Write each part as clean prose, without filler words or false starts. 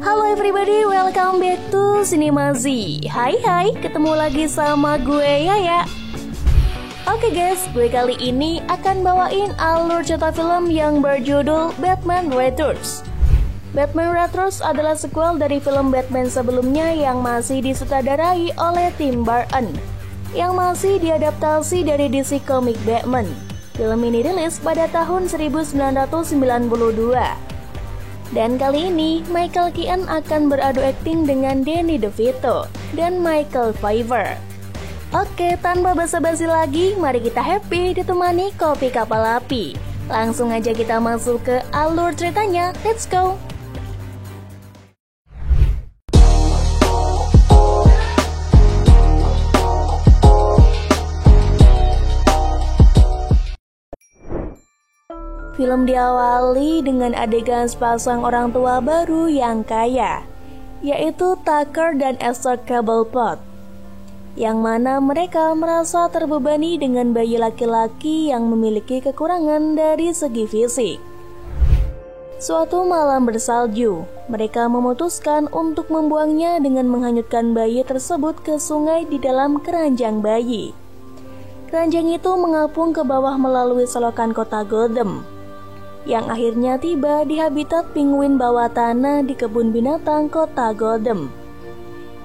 Halo everybody, welcome back to Cinemazi. Hai, ketemu lagi sama gue Yaya. Oke guys, gue kali ini akan bawain alur cerita film yang berjudul Batman Returns. Batman Returns adalah sequel dari film Batman sebelumnya yang masih disutradarai oleh Tim Burton, yang masih diadaptasi dari DC Comic Batman. Film ini rilis pada tahun 1992. Dan kali ini, Michael Keaton akan beradu akting dengan Danny DeVito dan Michael Pfeiffer. Oke, tanpa basa-basi lagi, mari kita happy ditemani kopi kapal api. Langsung aja kita masuk ke alur ceritanya, let's go! Film diawali dengan adegan sepasang orang tua baru yang kaya, yaitu Tucker dan Esther Cobblepot, yang mana mereka merasa terbebani dengan bayi laki-laki yang memiliki kekurangan dari segi fisik. Suatu malam bersalju, mereka memutuskan untuk membuangnya dengan menghanyutkan bayi tersebut ke sungai di dalam keranjang bayi. Keranjang itu mengapung ke bawah melalui selokan kota Gotham, yang akhirnya tiba di habitat penguin bawah tanah di kebun binatang kota Gotham,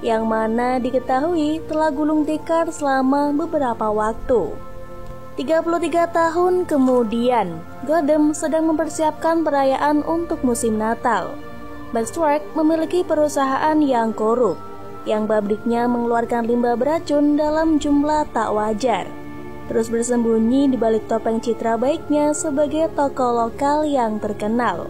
yang mana diketahui telah gulung tikar selama beberapa waktu. 33 tahun kemudian, Gotham sedang mempersiapkan perayaan untuk musim Natal. Buzzsprout memiliki perusahaan yang korup, yang pabriknya mengeluarkan limbah beracun dalam jumlah tak wajar, terus bersembunyi di balik topeng citra baiknya sebagai tokoh lokal yang terkenal.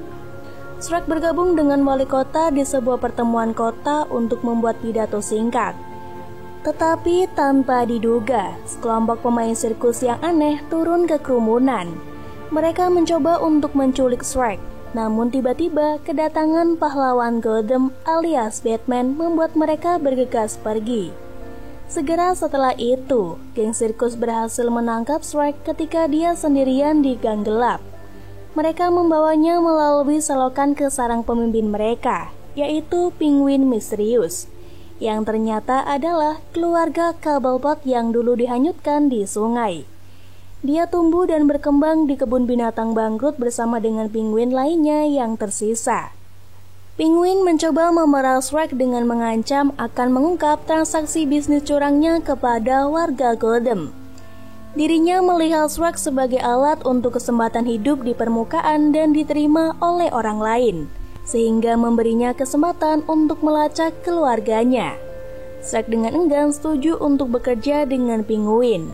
Shrek bergabung dengan wali kota di sebuah pertemuan kota untuk membuat pidato singkat. Tetapi tanpa diduga, sekelompok pemain sirkus yang aneh turun ke kerumunan. Mereka mencoba untuk menculik Shrek, namun tiba-tiba kedatangan pahlawan Gotham alias Batman membuat mereka bergegas pergi. Segera setelah itu, geng sirkus berhasil menangkap Shrek ketika dia sendirian di gang gelap. Mereka membawanya melalui selokan ke sarang pemimpin mereka, yaitu Penguin Misterius, yang ternyata adalah keluarga Cobblepot yang dulu dihanyutkan di sungai. Dia tumbuh dan berkembang di kebun binatang bangkrut bersama dengan penguin lainnya yang tersisa. Penguin mencoba memeras Shrek dengan mengancam akan mengungkap transaksi bisnis curangnya kepada warga Gotham. Dirinya melihat Shrek sebagai alat untuk kesempatan hidup di permukaan dan diterima oleh orang lain, sehingga memberinya kesempatan untuk melacak keluarganya. Shrek dengan enggan setuju untuk bekerja dengan Penguin.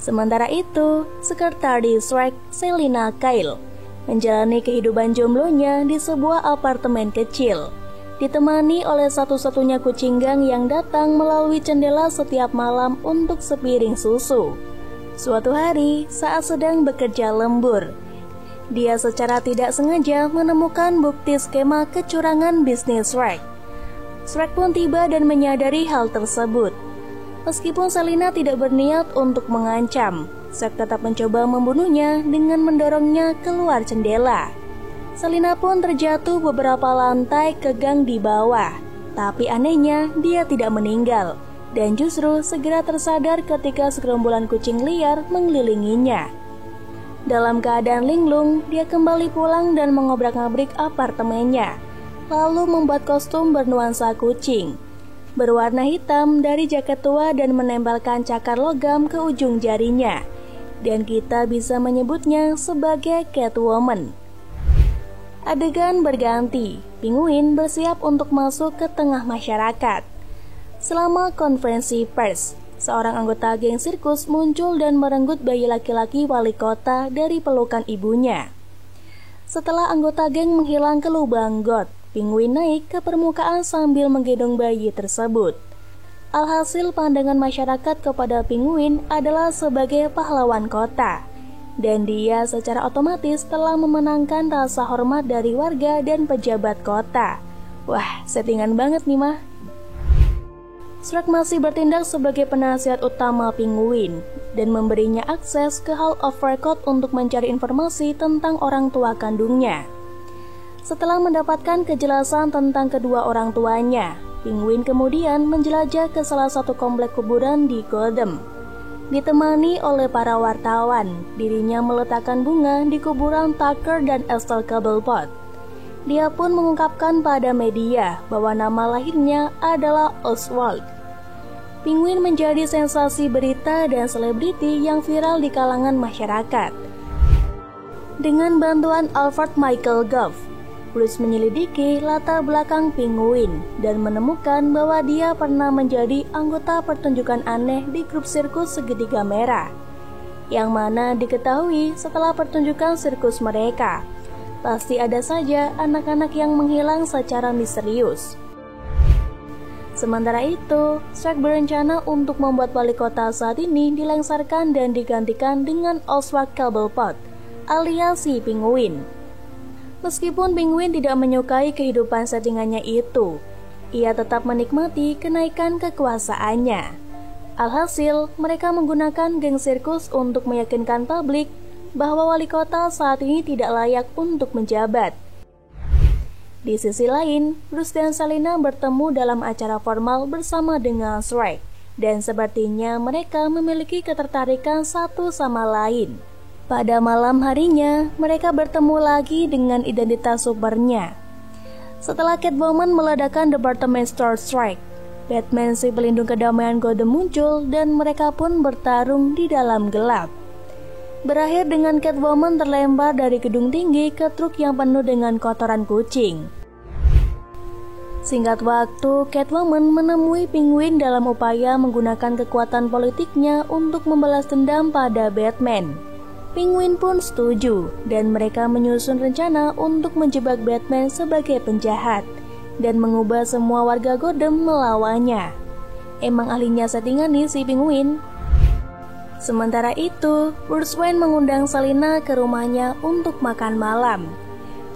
Sementara itu, sekretaris Shrek, Selina Kyle, menjalani kehidupan jomblonya di sebuah apartemen kecil, ditemani oleh satu-satunya kucing gang yang datang melalui jendela setiap malam untuk sepiring susu. Suatu hari, saat sedang bekerja lembur, dia secara tidak sengaja menemukan bukti skema kecurangan bisnis Shrek. Shrek pun tiba dan menyadari hal tersebut. Meskipun Selina tidak berniat untuk mengancam, Shrek tetap mencoba membunuhnya dengan mendorongnya keluar jendela. Selina pun terjatuh beberapa lantai ke gang di bawah. Tapi anehnya, dia tidak meninggal, dan justru segera tersadar ketika segerombolan kucing liar mengelilinginya. Dalam keadaan linglung, dia kembali pulang dan mengobrak-abrik apartemennya, lalu membuat kostum bernuansa kucing berwarna hitam dari jaket tua dan menempelkan cakar logam ke ujung jarinya, dan kita bisa menyebutnya sebagai Catwoman. Adegan berganti, Penguin bersiap untuk masuk ke tengah masyarakat. Selama konferensi pers, seorang anggota geng sirkus muncul dan merenggut bayi laki-laki wali kota dari pelukan ibunya. Setelah anggota geng menghilang ke lubang got, Penguin naik ke permukaan sambil menggendong bayi tersebut. Alhasil pandangan masyarakat kepada Penguin adalah sebagai pahlawan kota, dan dia secara otomatis telah memenangkan rasa hormat dari warga dan pejabat kota. Wah, settingan banget nih mah. Shrek masih bertindak sebagai penasihat utama Penguin dan memberinya akses ke Hall of Record untuk mencari informasi tentang orang tua kandungnya. Setelah mendapatkan kejelasan tentang kedua orang tuanya, Penguin kemudian menjelajah ke salah satu komplek kuburan di Gotham. Ditemani oleh para wartawan, dirinya meletakkan bunga di kuburan Tucker dan Estelle Cobblepot. Dia pun mengungkapkan pada media bahwa nama lahirnya adalah Oswald. Penguin menjadi sensasi berita dan selebriti yang viral di kalangan masyarakat. Dengan bantuan Alfred Michael Goff, Bruce menyelidiki latar belakang Penguin dan menemukan bahwa dia pernah menjadi anggota pertunjukan aneh di grup sirkus segitiga merah, yang mana diketahui setelah pertunjukan sirkus mereka, pasti ada saja anak-anak yang menghilang secara misterius. Sementara itu, Shrek berencana untuk membuat wali kota saat ini dilengsarkan dan digantikan dengan Oswald Cobblepot, alias si Penguin. Meskipun Penguin tidak menyukai kehidupan settingannya itu, ia tetap menikmati kenaikan kekuasaannya. Alhasil, mereka menggunakan geng sirkus untuk meyakinkan publik bahwa wali kota saat ini tidak layak untuk menjabat. Di sisi lain, Bruce dan Selina bertemu dalam acara formal bersama dengan Shrek, dan sepertinya mereka memiliki ketertarikan satu sama lain. Pada malam harinya, mereka bertemu lagi dengan identitas supernya. Setelah Catwoman meledakkan Department Store Strike, Batman si pelindung kedamaian Gotham muncul dan mereka pun bertarung di dalam gelap. Berakhir dengan Catwoman terlempar dari gedung tinggi ke truk yang penuh dengan kotoran kucing. Singkat waktu, Catwoman menemui Penguin dalam upaya menggunakan kekuatan politiknya untuk membalas dendam pada Batman. Penguin pun setuju, dan mereka menyusun rencana untuk menjebak Batman sebagai penjahat dan mengubah semua warga Gotham melawannya. Emang ahlinya settingan nih si Penguin. Sementara itu, Bruce Wayne mengundang Selina ke rumahnya untuk makan malam.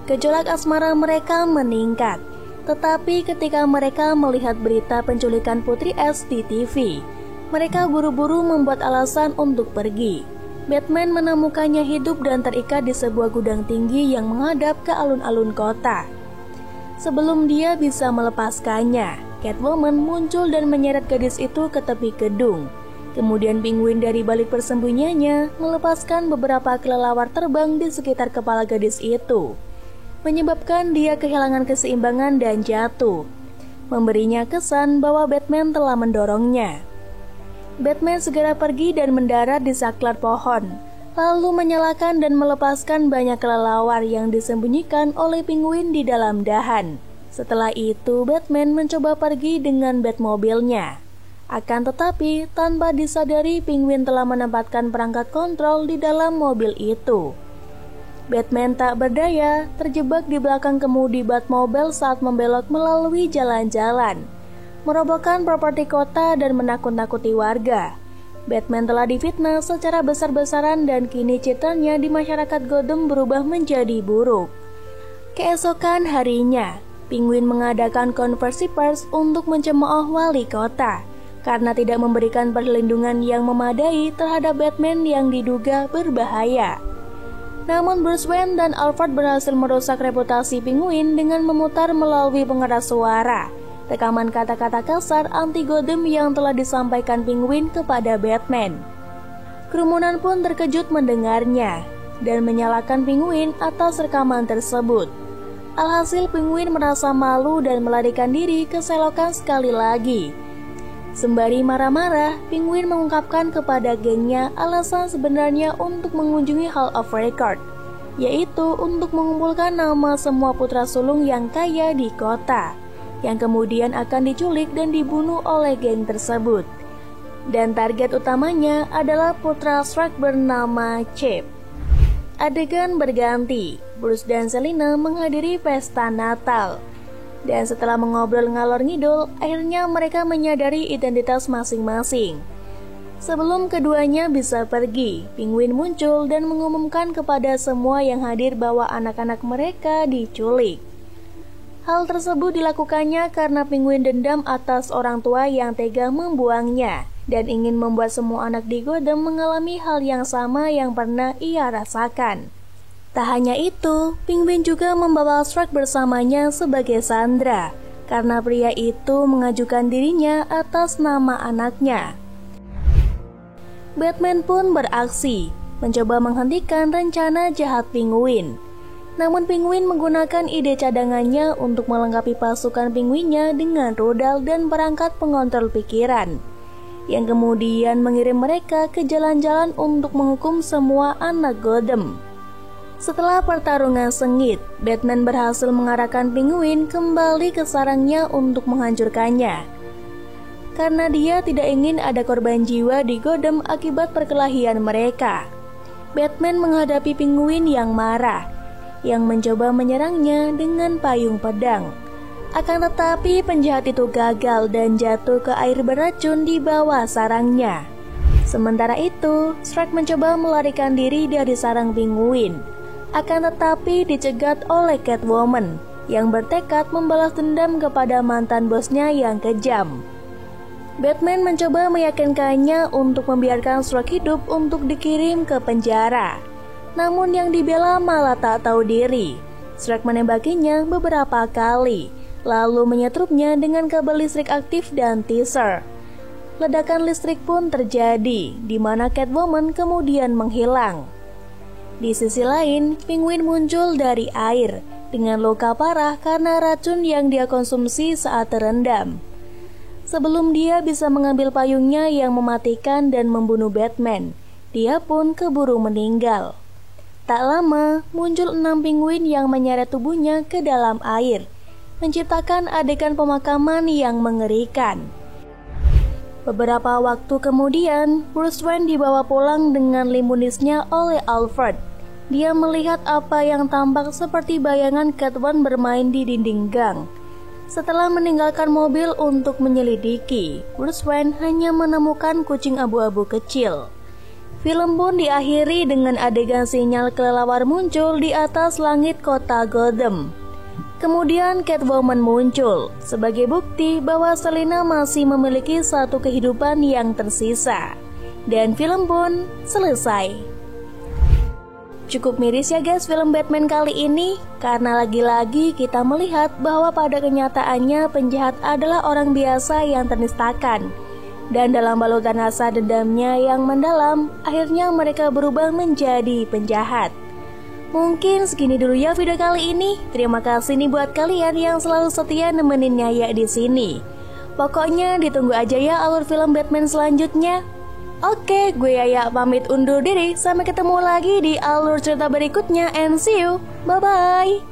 Gejolak asmara mereka meningkat, tetapi ketika mereka melihat berita penculikan Putri S di TV, mereka buru-buru membuat alasan untuk pergi. Batman menemukannya hidup dan terikat di sebuah gudang tinggi yang menghadap ke alun-alun kota. Sebelum dia bisa melepaskannya, Catwoman muncul dan menyeret gadis itu ke tepi gedung. Kemudian Penguin dari balik persembunyiannya melepaskan beberapa kelelawar terbang di sekitar kepala gadis itu, menyebabkan dia kehilangan keseimbangan dan jatuh, memberinya kesan bahwa Batman telah mendorongnya. Batman segera pergi dan mendarat di saklar pohon, lalu menyalakan dan melepaskan banyak kelelawar yang disembunyikan oleh Penguin di dalam dahan. Setelah itu, Batman mencoba pergi dengan Batmobilnya. Akan tetapi, tanpa disadari, Penguin telah menempatkan perangkat kontrol di dalam mobil itu. Batman tak berdaya, terjebak di belakang kemudi Batmobile saat membelok melalui jalan-jalan, merobohkan properti kota dan menakut-nakuti warga. Batman telah difitnah secara besar-besaran dan kini citranya di masyarakat Gotham berubah menjadi buruk. Keesokan harinya, Penguin mengadakan konversi pers untuk mencemooh wali kota karena tidak memberikan perlindungan yang memadai terhadap Batman yang diduga berbahaya. Namun Bruce Wayne dan Alfred berhasil merusak reputasi Penguin dengan memutar melalui pengeras suara rekaman kata-kata kasar anti Gotham yang telah disampaikan Penguin kepada Batman. Kerumunan pun terkejut mendengarnya dan menyalahkan Penguin atas rekaman tersebut. Alhasil Penguin merasa malu dan melarikan diri ke selokan sekali lagi. Sembari marah-marah, Penguin mengungkapkan kepada gengnya alasan sebenarnya untuk mengunjungi Hall of Record, yaitu untuk mengumpulkan nama semua putra sulung yang kaya di kota, yang kemudian akan diculik dan dibunuh oleh geng tersebut. Dan target utamanya adalah putra Shrek bernama Chip. Adegan berganti, Bruce dan Selina menghadiri pesta Natal. Dan setelah mengobrol ngalor ngidul, akhirnya mereka menyadari identitas masing-masing. Sebelum keduanya bisa pergi, Penguin muncul dan mengumumkan kepada semua yang hadir bahwa anak-anak mereka diculik. Hal tersebut dilakukannya karena Penguin dendam atas orang tua yang tega membuangnya dan ingin membuat semua anak di Gotham mengalami hal yang sama yang pernah ia rasakan. Tak hanya itu, Penguin juga membawa Shrek bersamanya sebagai sandera karena pria itu mengajukan dirinya atas nama anaknya. Batman pun beraksi, mencoba menghentikan rencana jahat Penguin. Namun Penguin menggunakan ide cadangannya untuk melengkapi pasukan penguinnya dengan rudal dan perangkat pengontrol pikiran, yang kemudian mengirim mereka ke jalan-jalan untuk menghukum semua anak Gotham. Setelah pertarungan sengit, Batman berhasil mengarahkan Penguin kembali ke sarangnya untuk menghancurkannya. Karena dia tidak ingin ada korban jiwa di Gotham akibat perkelahian mereka, Batman menghadapi Penguin yang marah, yang mencoba menyerangnya dengan payung pedang. Akan tetapi penjahat itu gagal dan jatuh ke air beracun di bawah sarangnya. Sementara itu, Shrek mencoba melarikan diri dari sarang Penguin. Akan tetapi dicegat oleh Catwoman yang bertekad membalas dendam kepada mantan bosnya yang kejam. Batman mencoba meyakinkannya untuk membiarkan Shrek hidup untuk dikirim ke penjara. Namun yang dibela malah tak tahu diri. Shrek menembakinya beberapa kali, lalu menyetrupnya dengan kabel listrik aktif dan teaser. Ledakan listrik pun terjadi, di mana Catwoman kemudian menghilang. Di sisi lain, Penguin muncul dari air dengan luka parah karena racun yang dia konsumsi saat terendam. Sebelum dia bisa mengambil payungnya yang mematikan dan membunuh Batman, dia pun keburu meninggal. Tak lama, muncul 6 penguin yang menyeret tubuhnya ke dalam air, menciptakan adegan pemakaman yang mengerikan. Beberapa waktu kemudian, Bruce Wayne dibawa pulang dengan limunisnya oleh Alfred. Dia melihat apa yang tampak seperti bayangan Catwoman bermain di dinding gang. Setelah meninggalkan mobil untuk menyelidiki, Bruce Wayne hanya menemukan kucing abu-abu kecil. Film pun diakhiri dengan adegan sinyal kelelawar muncul di atas langit kota Gotham. Kemudian Catwoman muncul sebagai bukti bahwa Selina masih memiliki satu kehidupan yang tersisa. Dan film pun selesai. Cukup miris ya guys film Batman kali ini, karena lagi-lagi kita melihat bahwa pada kenyataannya penjahat adalah orang biasa yang ternistakan. Dan dalam balutan rasa dendamnya yang mendalam, akhirnya mereka berubah menjadi penjahat. Mungkin segini dulu ya video kali ini. Terima kasih nih buat kalian yang selalu setia nemenin Yaya di sini. Pokoknya ditunggu aja ya alur film Batman selanjutnya. Oke, gue Yaya pamit undur diri. Sampai ketemu lagi di alur cerita berikutnya and see you. Bye-bye.